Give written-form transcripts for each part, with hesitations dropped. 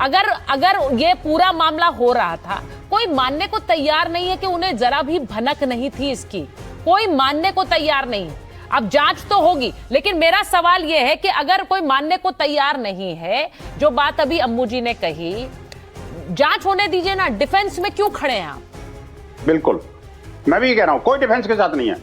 अगर अगर ये पूरा मामला हो रहा था, कोई मानने को तैयार नहीं है कि उन्हें जरा भी भनक नहीं थी इसकी, कोई मानने को तैयार नहीं। अब जांच तो होगी, लेकिन मेरा सवाल यह है कि अगर कोई मानने को तैयार नहीं है, जो बात अभी अम्मू जी ने कही, जांच होने दीजिए ना, डिफेंस में क्यों खड़े हैं आप? बिल्कुल, मैं भी कह रहा हूं, कोई डिफेंस के साथ नहीं है,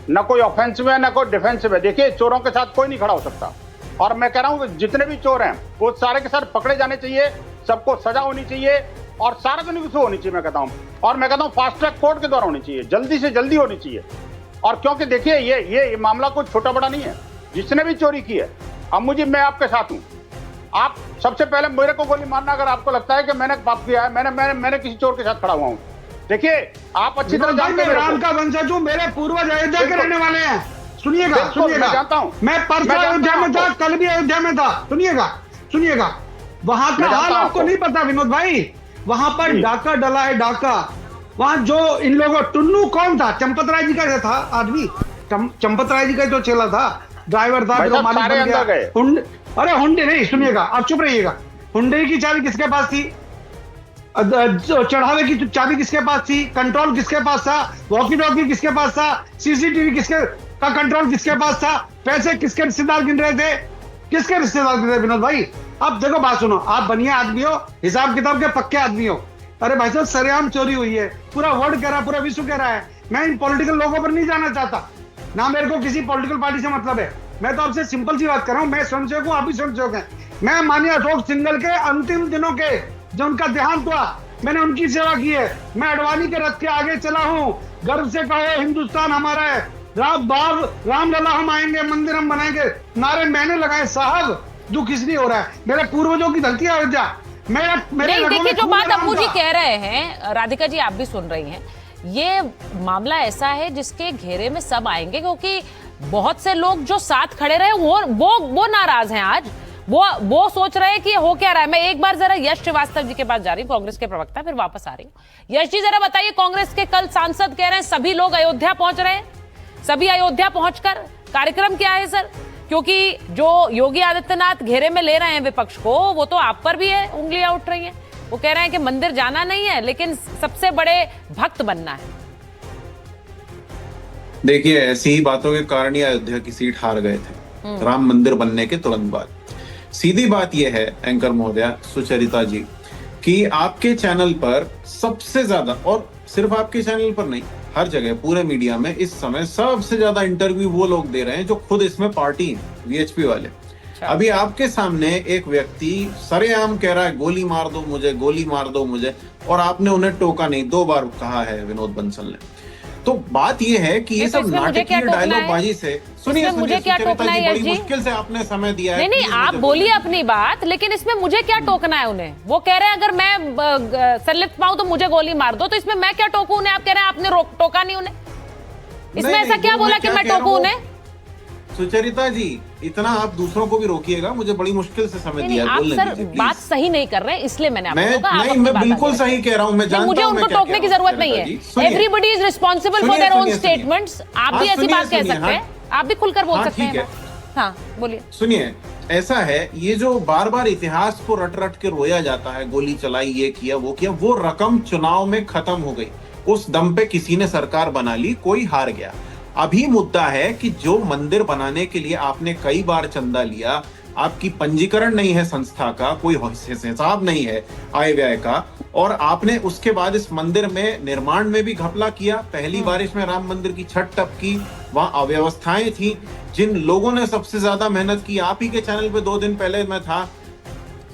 ना कोई ऑफेंसिव है ना कोई डिफेंसिव है। देखिए, चोरों के साथ कोई नहीं खड़ा हो सकता, और मैं कह रहा हूं जितने भी चोर हैं वो सारे के सारे पकड़े जाने चाहिए, सबको सजा होनी चाहिए और सार्वजनिक रूप से होनी चाहिए। मैं कहता हूं, और मैं कहता हूं फास्ट ट्रैक कोर्ट के द्वारा होनी चाहिए, जल्दी से जल्दी होनी चाहिए। और क्योंकि देखिए, ये मामला कुछ छोटा बड़ा नहीं है, जिसने भी चोरी की है, अम्मू जी मैं आपके साथ हूं। आप सबसे पहले मेरे को गोली मारना अगर आपको लगता है कि मैंने पाप किया है, मैंने किसी चोर के साथ खड़ा हुआ हूं। देखिए, आप अच्छी तरह जानते हैं, राम का वंशज हूं, मेरे पूर्वज अयोध्या के रहने वाले हैं। सुनिएगा, मैं जानता हूं, मैं परसों अयोध्या में था, कल भी अयोध्या में था। सुनिएगा, वहां का हाल आपको नहीं पता विनोद भाई। वहां पर डाका डला है, डाका। वहां जो इन लोगों, टुन्नू कौन था? चंपत राय जी का था आदमी, चंपत राय जी का जो चेला था, ड्राइवर था, जो मालिक बन गया। अरे हुंडे नहीं, सुनिएगा, आप चुप रहिएगा। हुंडे की चाबी किसके पास थी? चढ़ावे की चाबी किसके पास थी? कंट्रोल किसके पास था? वॉकी टॉकी किसके पास था? सीसीटीवी किसके का कंट्रोल किसके पास था? पैसे किसके रिश्तेदार गिन रहे थे? किसके रिश्तेदार गिन रहे विनोद भाई? अब देखो, बात सुनो, आप बढ़िया आदमी हो, हिसाब किताब के पक्के आदमी हो। अरे भाई साहब, सरेआम चोरी हुई है, पूरा वर्ल्ड कह रहा है, पूरा विश्व कह रहा है। मैं इन पॉलिटिकल लोगों पर नहीं जाना चाहता, ना मेरे को किसी पॉलिटिकल पार्टी से मतलब है। मैं तो आपसे सिंपल सी बात कर रहा हूं, मैं स्वयंसेवक हूं, आप भी स्वयंसेवक हैं। मैं माननीय अशोक सिंघल के अंतिम दिनों के, जो उनका देहांत हुआ, मैंने उनकी सेवा की है। मैं अडवाणी के रथ के आगे चला हूं, गर्व से कहो हिंदुस्तान हमारा है, रामलला हम आएंगे, मंदिर हम बनाएंगे, नारे मैंने लगाए साहब। दुख इसलिए हो रहा है, मेरे पूर्वजों की धरती अयोध्या। देखिए, जो बात अम्मू जी कह रहे हैं, राधिका जी आप भी सुन रही हैं, ये मामला ऐसा है जिसके घेरे में सब आएंगे, क्योंकि बहुत से लोग जो साथ खड़े रहे वो नाराज हैं आज। वो सोच रहे हैं कि हो क्या रहा है। मैं एक बार जरा यश श्रीवास्तव जी के पास जा रही हूँ, कांग्रेस के प्रवक्ता, फिर वापस आ रही हूँ। यश जी, जरा बताइए, कांग्रेस के कल सांसद कह रहे हैं सभी लोग अयोध्या पहुंच रहे हैं, सभी अयोध्या पहुंचकर कार्यक्रम क्या है सर? क्योंकि जो योगी आदित्यनाथ घेरे में ले रहे हैं विपक्ष को, वो तो आप पर भी है, उंगलियां उठ रही हैं। वो कह रहे हैं कि मंदिर जाना नहीं है, लेकिन सबसे बड़े भक्त बनना है। देखिए, ऐसी ही बातों के कारण ही अयोध्या की सीट हार गए थे राम मंदिर बनने के तुरंत बाद। सीधी बात यह है एंकर महोदया सुचरिता जी, कि आपके चैनल पर सबसे ज्यादा, और सिर्फ आपके चैनल पर नहीं, हर जगह पूरे मीडिया में इस समय सबसे ज्यादा इंटरव्यू वो लोग दे रहे हैं जो खुद इसमें पार्टी हैं, वीएचपी वाले। अभी आपके सामने एक व्यक्ति सरेआम कह रहा है गोली मार दो मुझे, गोली मार दो मुझे, और आपने उन्हें टोका नहीं, 2 बार कहा है विनोद बंसल ने। तो बात यह है कि ये सब नाटकीय डायलॉगबाजी से, सुनिए, मुझे क्या टोकना है? बड़ी मुश्किल से आपने समय दिया है। नहीं, आप बोलिए अपनी बात, लेकिन इसमें मुझे क्या टोकना है उन्हें? वो कह रहे हैं अगर मैं संलिप्त पाऊं तो मुझे गोली मार दो, तो इसमें मैं क्या टोकूं उन्हें? आप कह रहे हैं आपने टोका नहीं उन्हें, इसमें ऐसा क्या बोला कि मैं टोकूं उन्हें? सुचरिता जी, इतना आप दूसरों को भी रोकिएगा, मुझे बड़ी मुश्किल से समय दिया है, बोलने दीजिए प्लीज। बात सही नहीं कर रहे हैं, इसलिए मैंने आपको कहा। नहीं, मैं बिल्कुल सही कह रहा हूं, मैं जानता हूं। मुझे उनको टोकने की जरूरत नहीं है। Everybody is responsible for their own statements. आप भी ऐसी बात कह सकते हैं, आप भी खुलकर बोल सकते हैं। हाँ, बोलिए। सुनिए, ऐसा है, ये जो बार बार इतिहास को रट रट के रोया जाता है, गोली चलाई, ये किया, वो किया, वो रकम चुनाव में खत्म हो गई। उस दम पे किसी ने सरकार बना ली, कोई हार गया। अभी मुद्दा है कि जो मंदिर बनाने के लिए आपने कई बार चंदा लिया, आपकी पंजीकरण नहीं है संस्था का, कोई हिसाब नहीं है आय व्यय का, और आपने उसके बाद इस मंदिर में निर्माण में भी घपला किया। पहली बारिश में राम मंदिर की छत टपकी, वहां अव्यवस्थाएं थी। जिन लोगों ने सबसे ज्यादा मेहनत की, आप ही के चैनल पे 2 दिन पहले मैं था,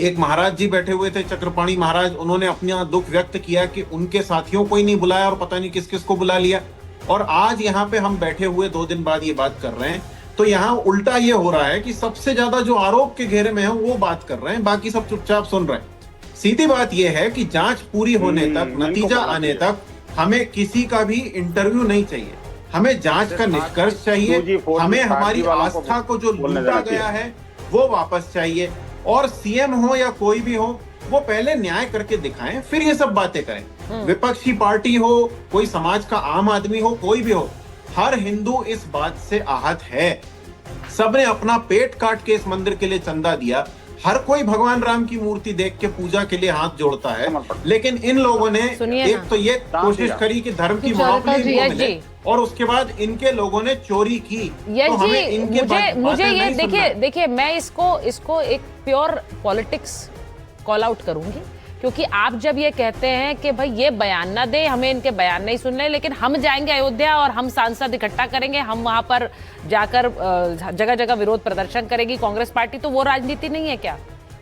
एक महाराज जी बैठे हुए थे, चक्रपाणी महाराज, उन्होंने अपना दुख व्यक्त किया कि उनके साथियों को ही नहीं बुलाया और पता नहीं किस किस को बुला लिया। और आज यहाँ पे हम बैठे हुए 2 दिन बाद ये बात कर रहे हैं, तो यहाँ उल्टा ये हो रहा है कि सबसे ज्यादा जो आरोप के घेरे में है वो बात कर रहे हैं, बाकी सब चुपचाप सुन रहे हैं। सीधी बात ये है कि जांच पूरी होने तक, नतीजा आने तक हमें किसी का भी इंटरव्यू नहीं चाहिए, हमें जांच का निष्कर्ष चाहिए, हमें हमारी आस्था को जो लूटा गया है वो वापस चाहिए। और सीएम हो या कोई भी हो, वो पहले न्याय करके दिखाएं, फिर ये सब बातें करें। विपक्षी पार्टी हो, कोई समाज का आम आदमी हो, कोई भी हो, हर हिंदू इस बात से आहत है। सबने अपना पेट काट के इस मंदिर के लिए चंदा दिया, हर कोई भगवान राम की मूर्ति देख के पूजा के लिए हाथ जोड़ता है, लेकिन इन लोगों ने सुनिए एक तो ये कोशिश करी कि धर्म की मोनोपोली इनको मिले, और उसके बाद इनके लोगों ने चोरी की। यस तो हमें जी, इनके मुझे ये नहीं सुनना। देखिए मैं इसको एक प्योर पॉलिटिक्स कॉल आउट करूंगी, क्योंकि आप जब ये कहते हैं कि भाई ये बयान ना दे, हमें इनके बयान नहीं सुनने, लेकिन हम जाएंगे अयोध्या और हम सांसद इकट्ठा करेंगे, हम वहां पर जाकर जगह जगह विरोध प्रदर्शन करेगी कांग्रेस पार्टी, तो वो राजनीति नहीं है क्या?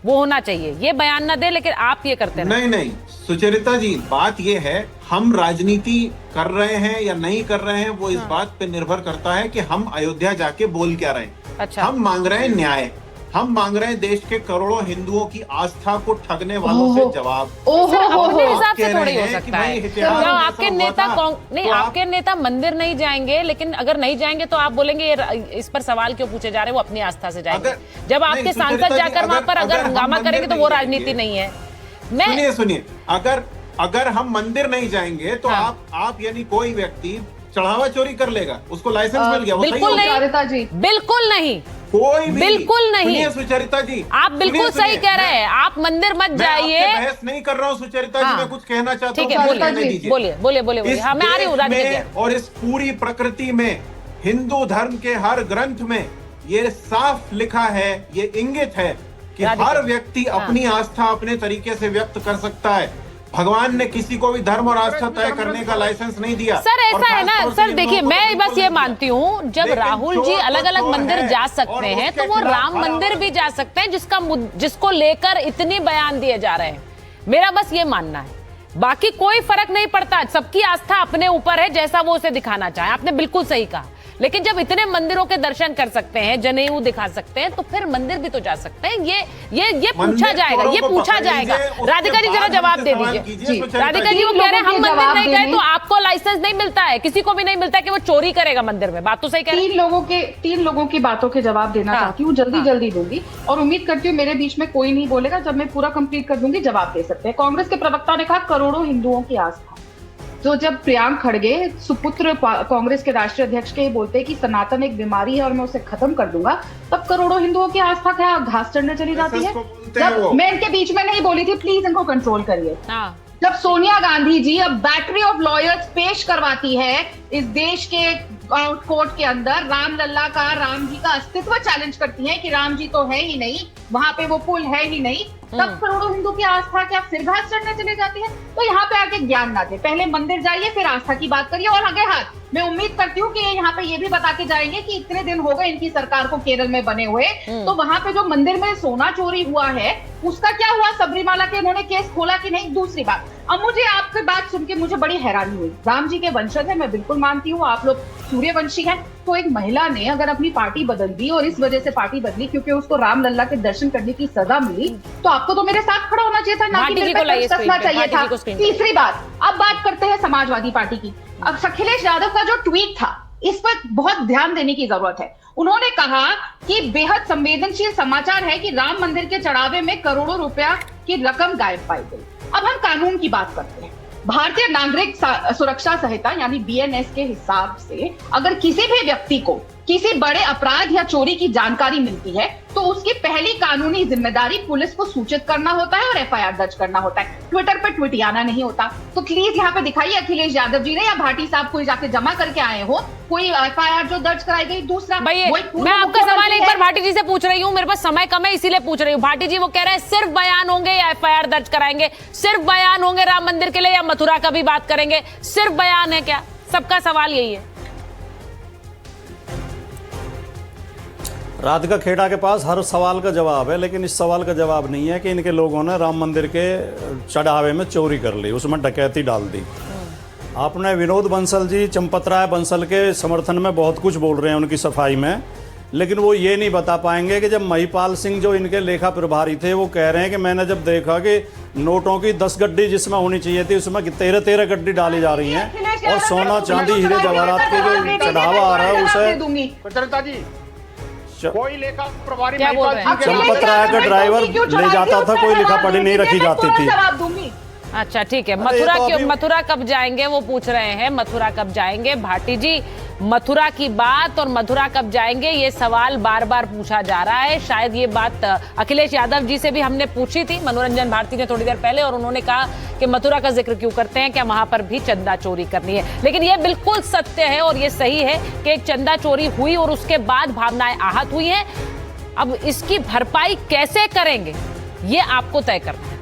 वो होना चाहिए, ये बयान ना दे, लेकिन आप ये करते हैं। नहीं सुचरिता जी, बात ये है हम राजनीति कर रहे हैं या नहीं कर रहे हैं, वो इस बात पे निर्भर करता है कि हम अयोध्या जाके बोल क्या रहे हैं। अच्छा, हम मांग रहे हैं न्याय, हम मांग रहे हैं देश के करोड़ों हिंदुओं की आस्था को ठगने वालों से जवाब। अपने हिसाब से कह थोड़ी रहे हो हैं कि सकता भाई है। इतिहास तो में आपके ऐसा नेता हुआ था, नहीं, तो आप- आपके नेता मंदिर नहीं जाएंगे, लेकिन अगर नहीं जाएंगे तो आप बोलेंगे ये इस पर सवाल क्यों पूछे जा रहे हैं? वो अपनी आस्था से जाएंगे। जब आपके नहीं, सांसद सुचरिता जी, जाकर वहां पर अगर हम हंगामा मंदिर करेंगे तो नहीं वो जाएंगे। राजनीति नहीं है। सुनिए, अगर हम मंदिर नहीं जाएंगे तो हाँ। आप यानी कोई व्यक्ति चढ़ावा चोरी कर लेगा, उसको लाइसेंस मिल गया, वो सही बिल्कुल हो गया? नहीं, बिल्कुल नहीं, कोई भी बिल्कुल नहीं। सुनिए सुचरिता जी, आप बिल्कुल सुनिए, सही कह रहे हैं। आप मंदिर मत मैं आपसे जाइए। बहस नहीं कर रहा हूँ सुचरिता जी, हाँ। मैं कुछ कहना चाहता हूँ, ठीक है, कहने बोलिए दीजिए। बोलिए। हाँ, मैं आ रही हूँ इस देश राजनीति में और इस पूरी प्रकृति में हिंदू धर्म के हर ग्रंथ में ये साफ लिखा है, ये इंगित है कि राधिका। हर व्यक्ति अपनी आस्था अपने तरीके से व्यक्त कर सकता है। भगवान ने किसी को भी धर्म और आस्था तय करने का लाइसेंस नहीं दिया। सर और ऐसा है ना खासतौर से सर, इन देखिए लोगों को मैं बिल्कुल बस ये नहीं दिया। मानती हूँ जब लेकिन राहुल जी चोर तो अलग अलग चोर मंदिर है, जा और सकते हैं तो उसके वो खिलाफ राम खड़ा मंदिर होना। भी जा सकते हैं जिसको लेकर इतनी बयान दिए जा रहे हैं। मेरा बस ये मानना है, बाकी कोई फर्क नहीं पड़ता, सबकी आस्था अपने ऊपर है, जैसा वो उसे दिखाना चाहे। आपने बिल्कुल सही कहा, लेकिन जब इतने मंदिरों के दर्शन कर सकते हैं, जनेऊ दिखा सकते हैं, तो फिर मंदिर भी तो जा सकते हैं। ये पूछा जाएगा, ये पूछा जाएगा। राधिका जी जरा जवाब दे दीजिए। राधिका जी वो कह रहे हैं हम मंदिर नहीं गए तो आपको लाइसेंस नहीं मिलता है, किसी को भी नहीं मिलता कि वो चोरी करेगा मंदिर में। बात तो सही कह रहे हैं। तीन लोगों की बातों के जवाब देना चाहती हूँ, जल्दी दूंगी, और उम्मीद करती हूँ मेरे बीच में कोई नहीं बोलेगा। जब मैं पूरा कंप्लीट कर दूंगी जवाब दे सकते हैं। कांग्रेस के प्रवक्ता ने कहा करोड़ों हिंदुओं की आस्था। तो जब प्रियांक खड़गे सुपुत्र कांग्रेस के राष्ट्रीय अध्यक्ष के बोलते हैं कि सनातन एक बीमारी है और मैं उसे खत्म कर दूंगा, तब करोड़ों हिंदुओं की आस्था क्या घास चढ़ने चली जाती है? जब मैं इनके बीच में नहीं बोली थी, प्लीज इनको कंट्रोल करिए। जब सोनिया गांधी जी अब बैटरी ऑफ लॉयर्स पेश करवाती है इस देश के कोर्ट के अंदर, राम लल्ला का, राम जी का अस्तित्व चैलेंज करती है कि राम जी तो है ही नहीं, वहां पे वो पुल है ही नहीं, तब करोड़ों हिंदू की आस्था क्या फिर घास चढ़ने चली जाती है? तो यहाँ पे आके ज्ञान ना दे, पहले मंदिर जाइए फिर आस्था की बात करिए। और आगे हाथ मैं उम्मीद करती हूँ कि यहाँ पे ये भी बता के जाएंगे कि इतने दिन हो गए इनकी सरकार को केरल में बने हुए, तो वहां पे जो मंदिर में सोना चोरी हुआ है उसका क्या हुआ? सबरीमाला के इन्होंने केस खोला कि नहीं? दूसरी बात, अब मुझे आपकी बात सुन के मुझे बड़ी हैरानी हुई। राम जी के वंशज है, मैं बिल्कुल मानती हूँ, आप लोग सूर्यवंशी हैं, तो एक महिला ने अगर अपनी पार्टी बदल दी और इस वजह से पार्टी बदली क्योंकि उसको राम लल्ला के दर्शन करने की सजा मिली, तो आपको तो मेरे साथ खड़ा होना चाहिए था, ना कि मेरे पे कसना चाहिए था। तीसरी बात, अब बात करते हैं समाजवादी पार्टी की। अब अखिलेश यादव का जो ट्वीट था इस पर बहुत ध्यान देने की जरूरत है। उन्होंने कहा कि बेहद संवेदनशील समाचार है कि राम मंदिर के चढ़ावे में करोड़ों रुपया की रकम गायब पाई गई। अब हम कानून की बात करते हैं। भारतीय नागरिक सुरक्षा संहिता यानी बीएनएस के हिसाब से अगर किसी भी व्यक्ति को किसी बड़े अपराध या चोरी की जानकारी मिलती है तो उसकी पहली कानूनी जिम्मेदारी पुलिस को सूचित करना होता है और एफआईआर दर्ज करना होता है। ट्विटर पे ट्वीटियाना नहीं होता। तो प्लीज यहाँ पे दिखाइए अखिलेश यादव जी ने या भाटी साहब कोई जाके जमा करके आए हो कोई एफआईआर जो दर्ज कराई गई। दूसरा, मैं आपका सवाल एक बार भाटी जी से पूछ रही हूँ, मेरे पास समय कम है इसीलिए पूछ रही हूँ। भाटी जी वो कह रहे हैं सिर्फ बयान होंगे या एफआईआर दर्ज कराएंगे, सिर्फ बयान होंगे राम मंदिर के लिए या मथुरा का भी बात करेंगे, सिर्फ बयान है क्या? सबका सवाल यही है। राधिका खेड़ा के पास हर सवाल का जवाब है, लेकिन इस सवाल का जवाब नहीं है कि इनके लोगों ने राम मंदिर के चढ़ावे में चोरी कर ली, उसमें डकैती डाल दी। आपने विनोद बंसल जी चंपत राय बंसल के समर्थन में बहुत कुछ बोल रहे हैं उनकी सफाई में, लेकिन वो ये नहीं बता पाएंगे कि जब महिपाल सिंह जो इनके लेखा प्रभारी थे वो कह रहे हैं कि मैंने जब देखा कि नोटों की 10 गड्डी जिसमें होनी चाहिए थी उसमें 13 गड्डी डाली जा रही हैं और सोना चांदी हीरे जवाहरात के जो चढ़ावा आ रहा है उसे कोई लेखा प्रभारी क्या बोल रहे हैं? चंपत राय का ड्राइवर ले जाता था, कोई लिखा पढ़ी नहीं रखी जाती थी। अच्छा ठीक है, मथुरा कब जाएंगे वो पूछ रहे हैं, मथुरा कब जाएंगे? भाटी जी मथुरा की बात और मथुरा कब जाएंगे, ये सवाल बार बार पूछा जा रहा है। शायद ये बात अखिलेश यादव जी से भी हमने पूछी थी, मनोरंजन भारती ने थोड़ी देर पहले, और उन्होंने कहा कि मथुरा का जिक्र क्यों करते हैं, क्या वहां पर भी चंदा चोरी करनी है। लेकिन ये बिल्कुल सत्य है और ये सही है कि एक चंदा चोरी हुई और उसके बाद भावनाएं आहत हुई हैं। अब इसकी भरपाई कैसे करेंगे, ये आपको तय करना है।